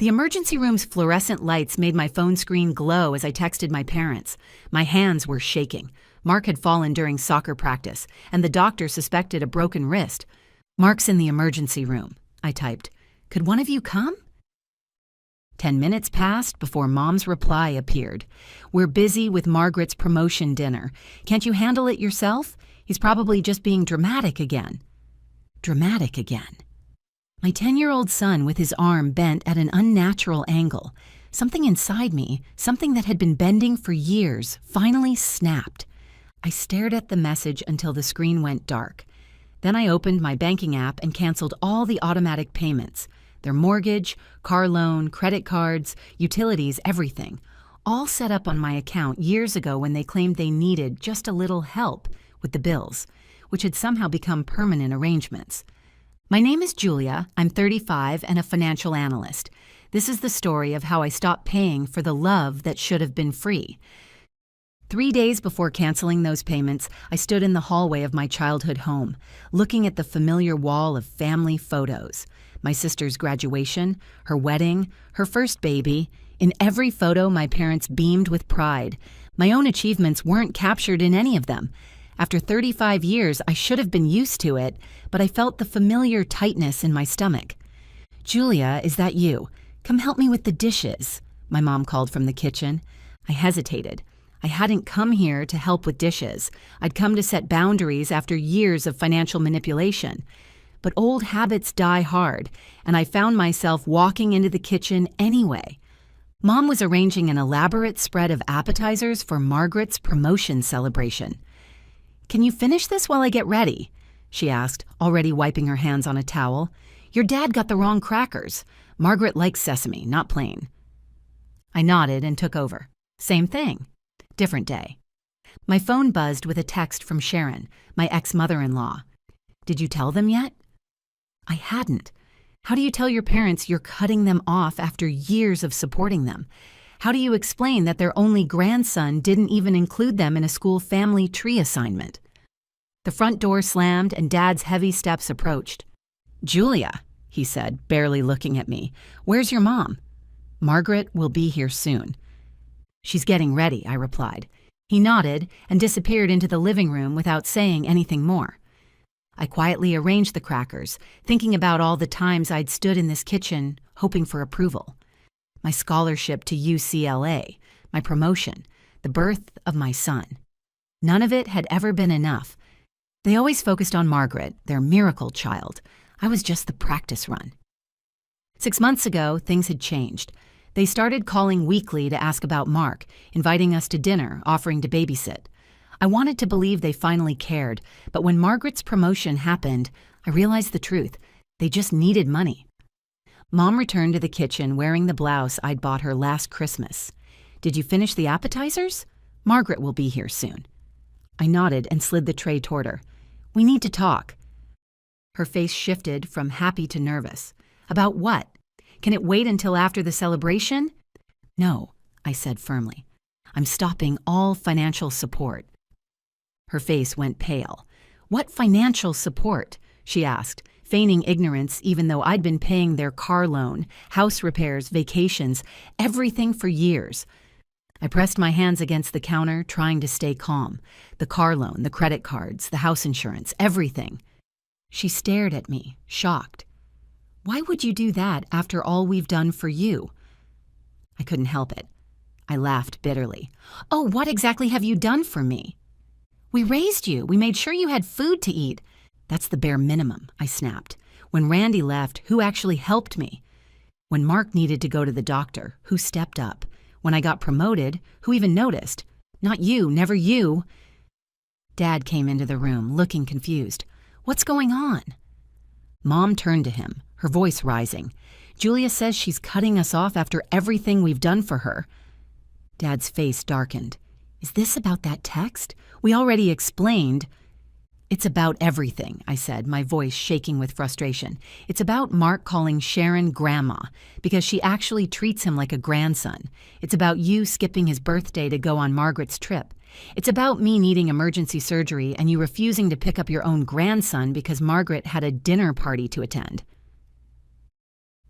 The emergency room's fluorescent lights made my phone screen glow as I texted my parents. My hands were shaking. Mark had fallen during soccer practice, and the doctor suspected a broken wrist. "Mark's in the emergency room," I typed. "Could one of you come?" 10 minutes passed before Mom's reply appeared. "We're busy with Margaret's promotion dinner. Can't you handle it yourself? He's probably just being dramatic again." Dramatic again. My 10-year-old son with his arm bent at an unnatural angle. Something inside me, something that had been bending for years, finally snapped. I stared at the message until the screen went dark. Then I opened my banking app and canceled all the automatic payments. Their mortgage, car loan, credit cards, utilities, everything. All set up on my account years ago when they claimed they needed just a little help with the bills, which had somehow become permanent arrangements. My name is Julia. I'm 35 and a financial analyst. This is the story of how I stopped paying for the love that should have been free. 3 days before canceling those payments, I stood in the hallway of my childhood home, looking at the familiar wall of family photos. My sister's graduation, her wedding, her first baby. In every photo, my parents beamed with pride. My own achievements weren't captured in any of them. After 35 years, I should have been used to it, but I felt the familiar tightness in my stomach. "Julia, is that you? Come help me with the dishes," my mom called from the kitchen. I hesitated. I hadn't come here to help with dishes. I'd come to set boundaries after years of financial manipulation. But old habits die hard, and I found myself walking into the kitchen anyway. Mom was arranging an elaborate spread of appetizers for Margaret's promotion celebration. "Can you finish this while I get ready?" she asked, already wiping her hands on a towel. "Your dad got the wrong crackers. Margaret likes sesame, not plain." I nodded and took over. Same thing. Different day. My phone buzzed with a text from Sharon, my ex-mother-in-law. "Did you tell them yet?" I hadn't. How do you tell your parents you're cutting them off after years of supporting them? How do you explain that their only grandson didn't even include them in a school family tree assignment? The front door slammed and Dad's heavy steps approached. "Julia," he said, barely looking at me, "where's your mom?" "Margaret will be here soon." "She's getting ready," I replied. He nodded and disappeared into the living room without saying anything more. I quietly arranged the crackers, thinking about all the times I'd stood in this kitchen, hoping for approval. My scholarship to UCLA, my promotion, the birth of my son. None of it had ever been enough. They always focused on Margaret, their miracle child. I was just the practice run. 6 months ago, things had changed. They started calling weekly to ask about Mark, inviting us to dinner, offering to babysit. I wanted to believe they finally cared, but when Margaret's promotion happened, I realized the truth. They just needed money. Mom returned to the kitchen wearing the blouse I'd bought her last Christmas. "Did you finish the appetizers? Margaret will be here soon." I nodded and slid the tray toward her. "We need to talk." Her face shifted from happy to nervous. "About what? Can it wait until after the celebration?" "No," I said firmly. "I'm stopping all financial support." Her face went pale. "What financial support?" she asked, feigning ignorance even though I'd been paying their car loan, house repairs, vacations, everything for years. I pressed my hands against the counter, trying to stay calm. The car loan, the credit cards, the house insurance, everything. She stared at me, shocked. "Why would you do that after all we've done for you?" I couldn't help it. I laughed bitterly. "Oh, what exactly have you done for me?" "We raised you. We made sure you had food to eat." "That's the bare minimum," I snapped. "When Randy left, who actually helped me? When Mark needed to go to the doctor, who stepped up? When I got promoted, who even noticed? Not you, never you." Dad came into the room, looking confused. "What's going on?" Mom turned to him, her voice rising. "Julia says she's cutting us off after everything we've done for her." Dad's face darkened. "Is this about that text? We already explained." "It's about everything," I said, my voice shaking with frustration. "It's about Mark calling Sharon grandma, because she actually treats him like a grandson. It's about you skipping his birthday to go on Margaret's trip. It's about me needing emergency surgery and you refusing to pick up your own grandson because Margaret had a dinner party to attend."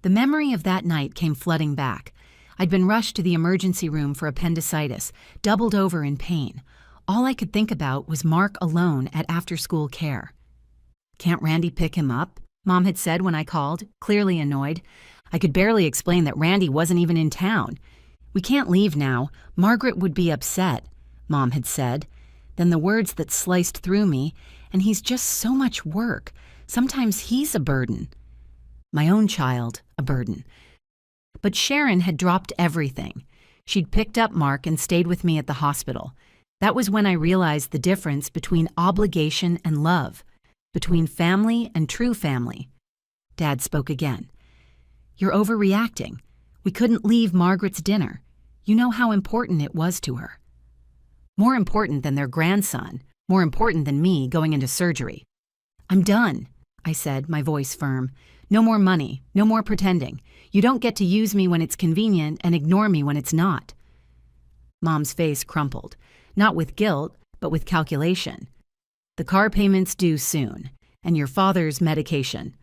The memory of that night came flooding back. I'd been rushed to the emergency room for appendicitis, doubled over in pain. All I could think about was Mark alone at after-school care. "Can't Randy pick him up?" Mom had said when I called, clearly annoyed. I could barely explain that Randy wasn't even in town. "We can't leave now. Margaret would be upset," Mom had said. Then the words that sliced through me, "and he's just so much work. Sometimes he's a burden." My own child, a burden. But Sharon had dropped everything. She'd picked up Mark and stayed with me at the hospital. That was when I realized the difference between obligation and love, between family and true family. Dad spoke again. "You're overreacting. We couldn't leave Margaret's dinner. You know how important it was to her." More important than their grandson, more important than me going into surgery. "I'm done," I said, my voice firm. "No more money, no more pretending. You don't get to use me when it's convenient and ignore me when it's not." Mom's face crumpled, not with guilt, but with calculation. "The car payment's due soon, and your father's medication."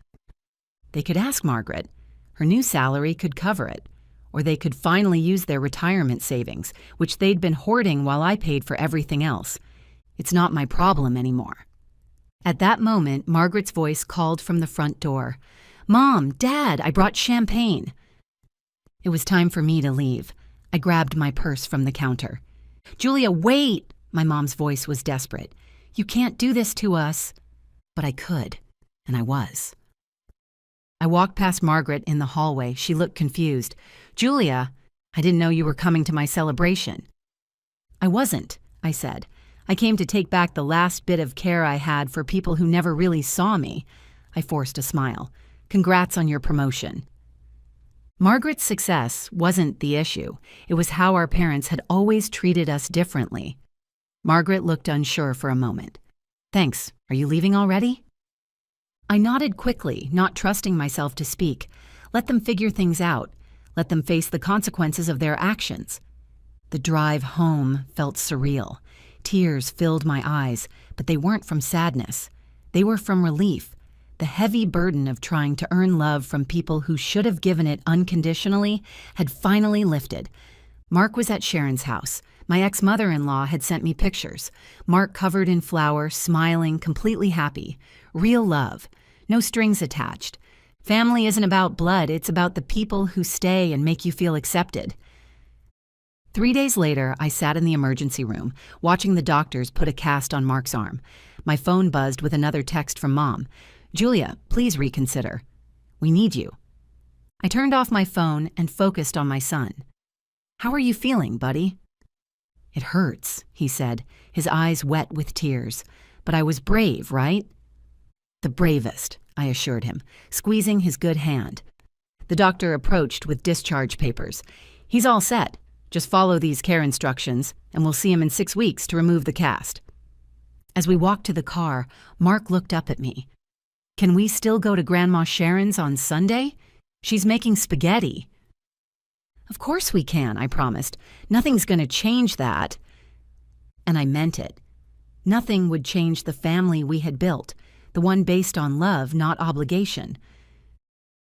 They could ask Margaret. Her new salary could cover it. Or they could finally use their retirement savings, which they'd been hoarding while I paid for everything else. It's not my problem anymore. At that moment, Margaret's voice called from the front door. "Mom, Dad, I brought champagne." It was time for me to leave. I grabbed my purse from the counter. "Julia, wait!" My mom's voice was desperate. "You can't do this to us." But I could, and I was. I walked past Margaret in the hallway. She looked confused. "Julia, I didn't know you were coming to my celebration." "I wasn't," I said. "I came to take back the last bit of care I had for people who never really saw me." I forced a smile. "Congrats on your promotion." Margaret's success wasn't the issue. It was how our parents had always treated us differently. Margaret looked unsure for a moment. "Thanks. Are you leaving already?" I nodded quickly, not trusting myself to speak. Let them figure things out. Let them face the consequences of their actions. The drive home felt surreal. Tears filled my eyes, but they weren't from sadness. They were from relief. The heavy burden of trying to earn love from people who should have given it unconditionally had finally lifted. Mark was at Sharon's house. My ex-mother-in-law had sent me pictures. Mark covered in flour, smiling, completely happy. Real love. No strings attached. Family isn't about blood, it's about the people who stay and make you feel accepted. 3 days later, I sat in the emergency room, watching the doctors put a cast on Mark's arm. My phone buzzed with another text from Mom. "Julia, please reconsider. We need you." I turned off my phone and focused on my son. "How are you feeling, buddy?" "It hurts," he said, his eyes wet with tears. "But I was brave, right?" "The bravest," I assured him, squeezing his good hand. The doctor approached with discharge papers. "He's all set. Just follow these care instructions, and we'll see him in 6 weeks to remove the cast." As we walked to the car, Mark looked up at me. "Can we still go to Grandma Sharon's on Sunday? She's making spaghetti." "Of course we can," I promised. "Nothing's going to change that." And I meant it. Nothing would change the family we had built, the one based on love, not obligation.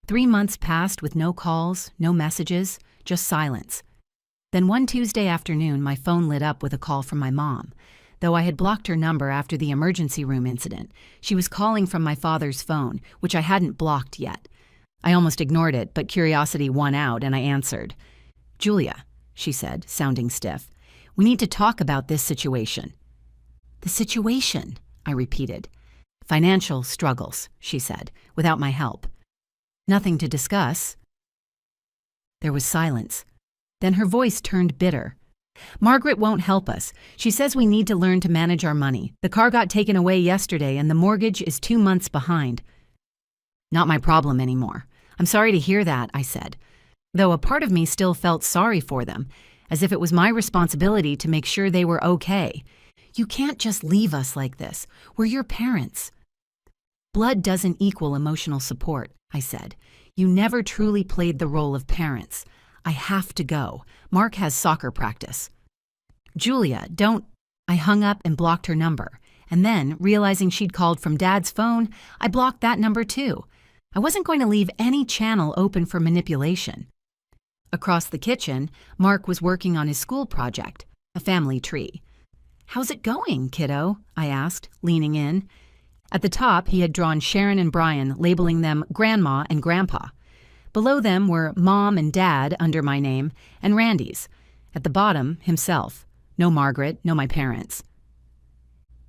3 months passed with no calls, no messages, just silence. Then one Tuesday afternoon, my phone lit up with a call from my mom. Though I had blocked her number after the emergency room incident, she was calling from my father's phone, which I hadn't blocked yet. I almost ignored it, but curiosity won out, and I answered. "Julia," she said, sounding stiff, "we need to talk about this situation." "The situation," I repeated. "Financial struggles," she said, without my help. "Nothing to discuss." There was silence. Then her voice turned bitter. "Margaret won't help us. She says we need to learn to manage our money. The car got taken away yesterday and the mortgage is 2 months behind." "Not my problem anymore." "I'm sorry to hear that," I said, though a part of me still felt sorry for them, as if it was my responsibility to make sure they were okay. "You can't just leave us like this. We're your parents." "Blood doesn't equal emotional support," I said. "You never truly played the role of parents. I have to go. Mark has soccer practice." "Julia, don't—" I hung up and blocked her number. And then, realizing she'd called from Dad's phone, I blocked that number too. I wasn't going to leave any channel open for manipulation. Across the kitchen, Mark was working on his school project, a family tree. "How's it going, kiddo?" I asked, leaning in. At the top, he had drawn Sharon and Brian, labeling them Grandma and Grandpa. Below them were Mom and Dad under my name, and Randy's. At the bottom, himself. No Margaret, no my parents.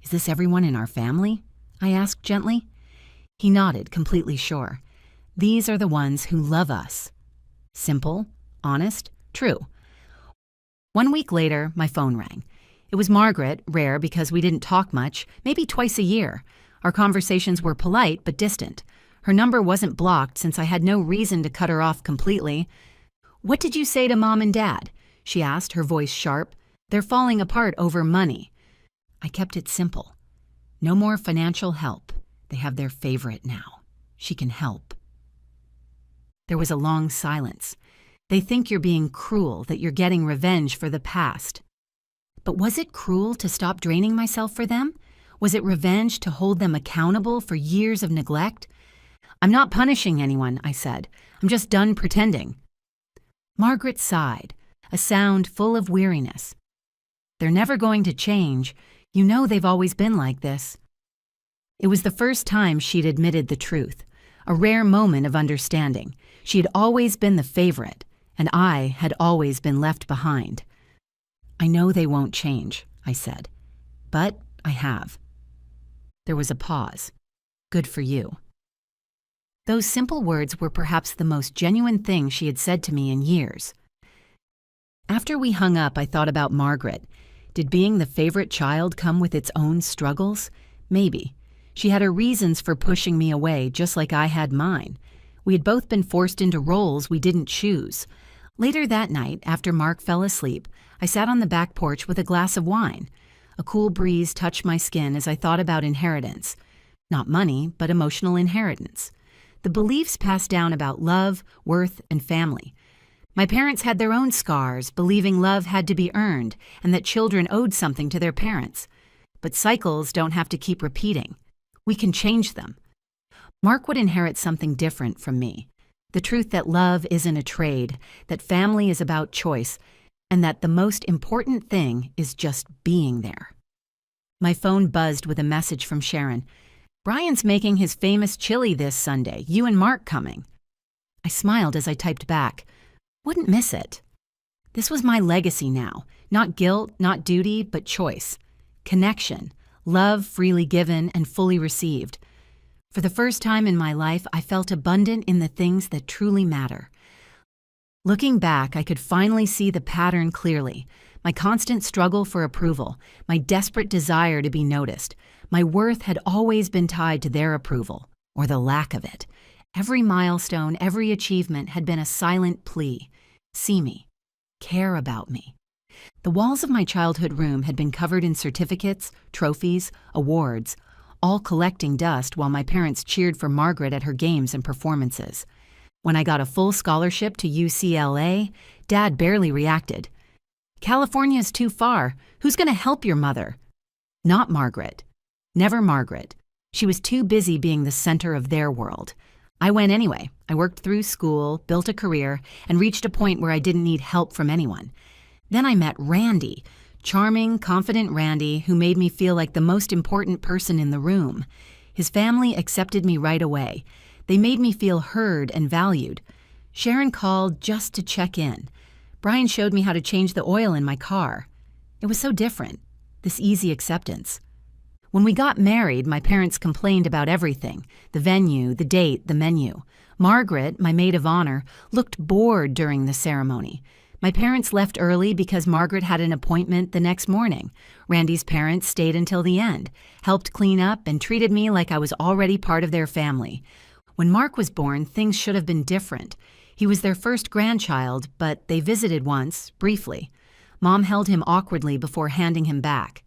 "Is this everyone in our family?" I asked gently. He nodded, completely sure. "These are the ones who love us." Simple, honest, true. 1 week later, my phone rang. It was Margaret, rare because we didn't talk much, maybe twice a year. Our conversations were polite but distant. Her number wasn't blocked since I had no reason to cut her off completely. "What did you say to Mom and Dad?" she asked, her voice sharp. "They're falling apart over money." I kept it simple. No more financial help. They have their favorite now. She can help. There was a long silence. They think you're being cruel, that you're getting revenge for the past. But was it cruel to stop draining myself for them? Was it revenge to hold them accountable for years of neglect? "I'm not punishing anyone," I said. "I'm just done pretending." Margaret sighed, a sound full of weariness. "They're never going to change. You know they've always been like this." It was the first time she'd admitted the truth, a rare moment of understanding. She had always been the favorite, and I had always been left behind. "I know they won't change," I said, "but I have." There was a pause. "Good for you." Those simple words were perhaps the most genuine thing she had said to me in years. After we hung up, I thought about Margaret. Did being the favorite child come with its own struggles? Maybe. She had her reasons for pushing me away, just like I had mine. We had both been forced into roles we didn't choose. Later that night, after Mark fell asleep, I sat on the back porch with a glass of wine. A cool breeze touched my skin as I thought about inheritance. Not money, but emotional inheritance. The beliefs passed down about love, worth, and family. My parents had their own scars, believing love had to be earned and that children owed something to their parents. But cycles don't have to keep repeating. We can change them. Mark would inherit something different from me. The truth that love isn't a trade, that family is about choice, and that the most important thing is just being there. My phone buzzed with a message from Sharon. "Brian's making his famous chili this Sunday. You and Mark coming." I smiled as I typed back. Wouldn't miss it. This was my legacy now. Not guilt, not duty, but choice. Connection. Love freely given and fully received. For the first time in my life, I felt abundant in the things that truly matter. Looking back, I could finally see the pattern clearly. My constant struggle for approval, my desperate desire to be noticed. My worth had always been tied to their approval, or the lack of it. Every milestone, every achievement had been a silent plea. See me. Care about me. The walls of my childhood room had been covered in certificates, trophies, awards, all collecting dust while my parents cheered for Margaret at her games and performances. When I got a full scholarship to UCLA, Dad barely reacted. "California's too far. Who's going to help your mother?" Not Margaret. Never Margaret. She was too busy being the center of their world. I went anyway. I worked through school, built a career, and reached a point where I didn't need help from anyone. Then I met Randy, charming, confident Randy, who made me feel like the most important person in the room. His family accepted me right away. They made me feel heard and valued. Sharon called just to check in. Brian showed me how to change the oil in my car. It was so different, this easy acceptance. When we got married, my parents complained about everything, the venue, the date, the menu. Margaret, my maid of honor, looked bored during the ceremony. My parents left early because Margaret had an appointment the next morning. Randy's parents stayed until the end, helped clean up, and treated me like I was already part of their family. When Mark was born, things should have been different. He was their first grandchild, but they visited once, briefly. Mom held him awkwardly before handing him back.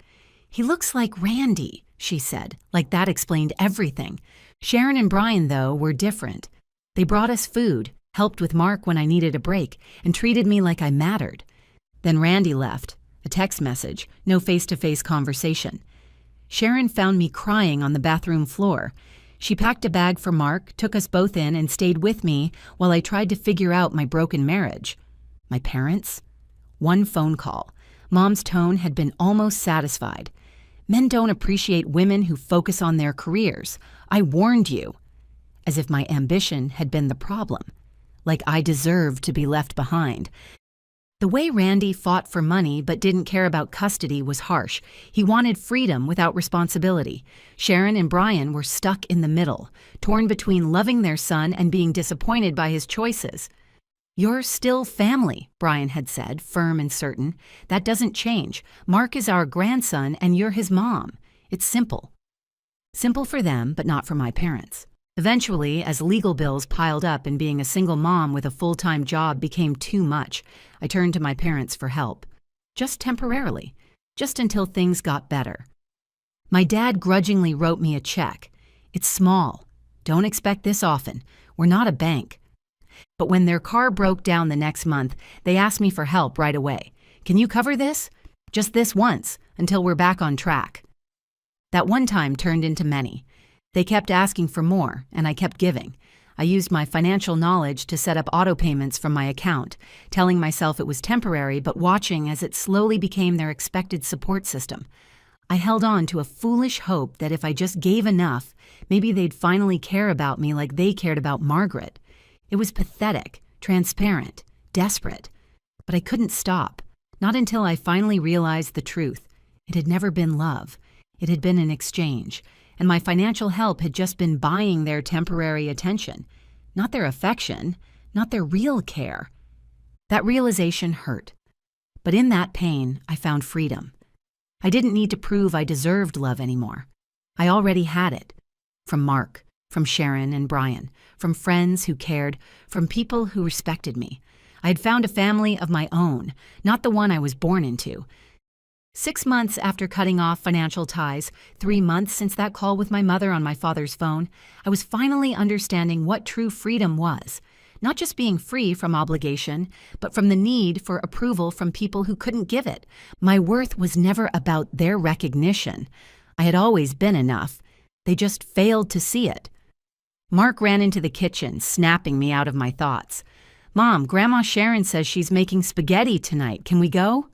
"He looks like Randy," she said, like that explained everything. Sharon and Brian, though, were different. They brought us food, helped with Mark when I needed a break, and treated me like I mattered. Then Randy left. A text message, no face-to-face conversation. Sharon found me crying on the bathroom floor. She packed a bag for Mark, took us both in, and stayed with me while I tried to figure out my broken marriage. My parents? One phone call. Mom's tone had been almost satisfied. Men don't appreciate women who focus on their careers. I warned you. As if my ambition had been the problem. Like I deserved to be left behind. The way Randy fought for money but didn't care about custody was harsh. He wanted freedom without responsibility. Sharon and Brian were stuck in the middle, torn between loving their son and being disappointed by his choices. "You're still family," Brian had said, firm and certain. "That doesn't change. Mark is our grandson and you're his mom. It's simple." Simple for them, but not for my parents. Eventually, as legal bills piled up and being a single mom with a full-time job became too much, I turned to my parents for help. Just temporarily. Just until things got better. My dad grudgingly wrote me a check. "It's small. Don't expect this often. We're not a bank." But when their car broke down the next month, they asked me for help right away. "Can you cover this? Just this once, until we're back on track." That one time turned into many. They kept asking for more, and I kept giving. I used my financial knowledge to set up auto payments from my account, telling myself it was temporary but watching as it slowly became their expected support system. I held on to a foolish hope that if I just gave enough, maybe they'd finally care about me like they cared about Margaret. It was pathetic, transparent, desperate. But I couldn't stop, not until I finally realized the truth. It had never been love. It had been an exchange. And my financial help had just been buying their temporary attention, not their affection, not their real care. That realization hurt. But in that pain, I found freedom. I didn't need to prove I deserved love anymore. I already had it. From Mark, from Sharon and Brian, from friends who cared, from people who respected me. I had found a family of my own, not the one I was born into. 6 months after cutting off financial ties, 3 months since that call with my mother on my father's phone, I was finally understanding what true freedom was. Not just being free from obligation, but from the need for approval from people who couldn't give it. My worth was never about their recognition. I had always been enough. They just failed to see it. Mark ran into the kitchen, snapping me out of my thoughts. "Mom, Grandma Sharon says she's making spaghetti tonight. Can we go?"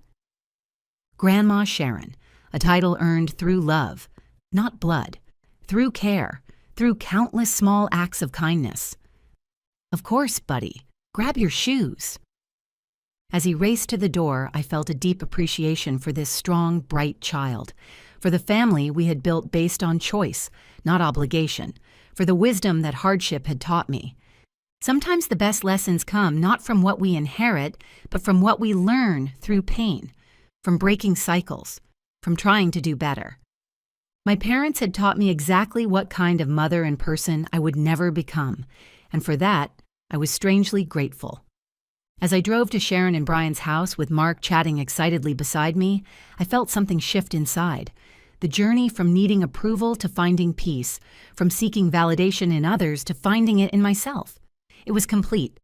Grandma Sharon, a title earned through love, not blood, through care, through countless small acts of kindness. "Of course, buddy. Grab your shoes." As he raced to the door, I felt a deep appreciation for this strong, bright child, for the family we had built based on choice, not obligation, for the wisdom that hardship had taught me. Sometimes the best lessons come not from what we inherit, but from what we learn through pain. From breaking cycles, from trying to do better. My parents had taught me exactly what kind of mother and person I would never become, and for that, I was strangely grateful. As I drove to Sharon and Brian's house with Mark chatting excitedly beside me, I felt something shift inside. The journey from needing approval to finding peace, from seeking validation in others to finding it in myself. It was complete.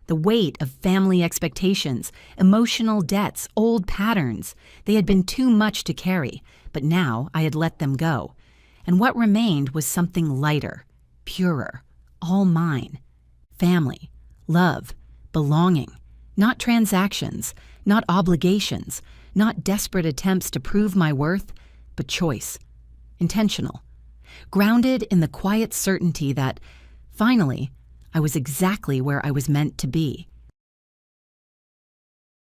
The weight of family expectations, emotional debts, old patterns. They had been too much to carry, but now I had let them go. And what remained was something lighter, purer, all mine. Family, love, belonging. Not transactions, not obligations, not desperate attempts to prove my worth, but choice. Intentional. Grounded in the quiet certainty that, finally, I was exactly where I was meant to be.